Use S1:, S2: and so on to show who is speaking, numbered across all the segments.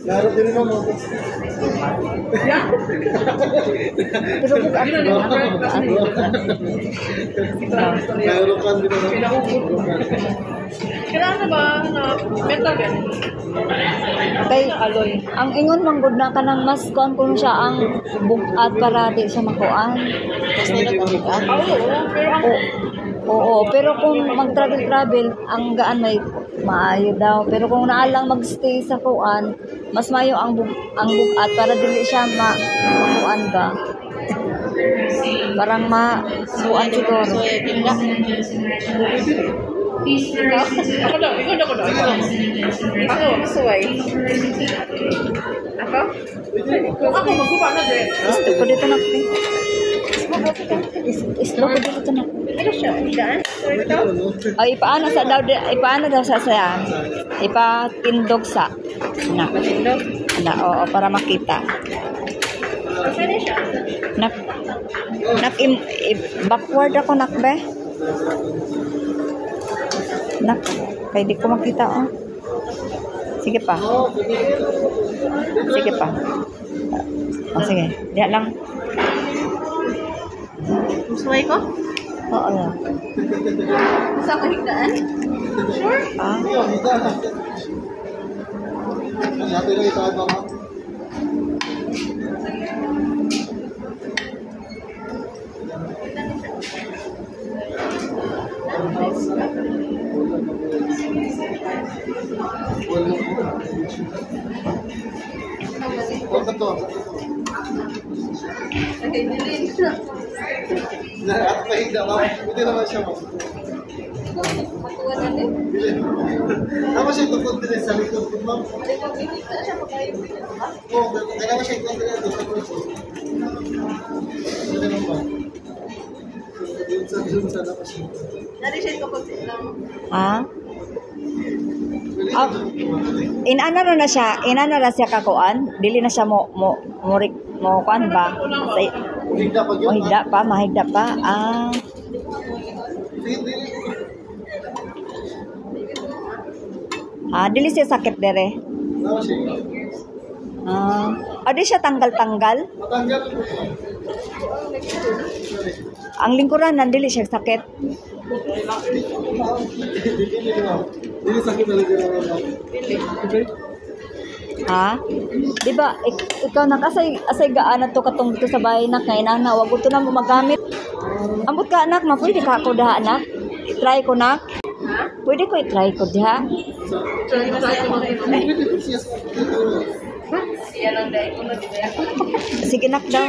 S1: Laro din naman mo.
S2: Pero kung ano
S1: Laro ka din naman.
S3: Kailangan ba na metal yan?
S2: kay ang ingon manggod na kanang mas kuan kuno siya ang bukat para di siya makuan.
S3: Mas nila bukat?
S2: Oo, pero kung mag-travel, ang gaan may maayo daw. Pero kung naalang magstay sa kuan, mas mayo ang bukat para dili siya makuan ba. Parang ma-suan siguro.
S3: So, tingnan. Ako daw. Ako, suway. Ako? Kung ako, magkupa na din.
S2: Gusto ko dito na. Islo ko dito na.
S3: Ano siya? Daan? Sorry ito?
S2: O, ipaano daw sa saya? Ipatindog sa. Na.
S3: Matindog?
S2: Oo, para makita.
S3: Kasi na siya.
S2: Backward ako nakbe. Kaya di ko makita oh. Sige pa. Sige pa. Sige. Diyan lang.
S3: Suway ko?
S2: Oo lang.
S3: Sa ako higdaan? Sure?
S1: Natin lang itaad ba? Huwag ka to.
S3: Okay, dilin siya.
S1: Nakakapahiga ka. Buti naman siya mo.
S3: Matuwa na din.
S1: Tama siya tukod din sa likod ko, ma'am.
S3: Hindi ko bigit na siya pagkayo.
S1: Oo, kailangan siya ikot din sa likod. Ano naman ba? Dun sa dapat siya.
S3: Dari siya kapag lang.
S2: Ha? Inana na siya kakuan. Dili na siya mo kuan ba?
S1: Higda pag yun.
S2: Mahigda pa. Dili siya sakit dere.
S1: Tama siya.
S2: Di siya tanggal-tanggal.
S1: Matanggal po.
S2: Ang lingkuran dili siya sakit.
S1: Hindi sakit talaga naman.
S2: Di ba ikaw asay gaan to katong dito sa bahay na kay nana wag to na mo magamit. Ambot ka anak, pwede ka ako daha anak. I-try ko na. Pwede ko i-try ko diha. Sige nak daw.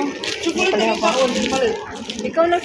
S2: Ikaw na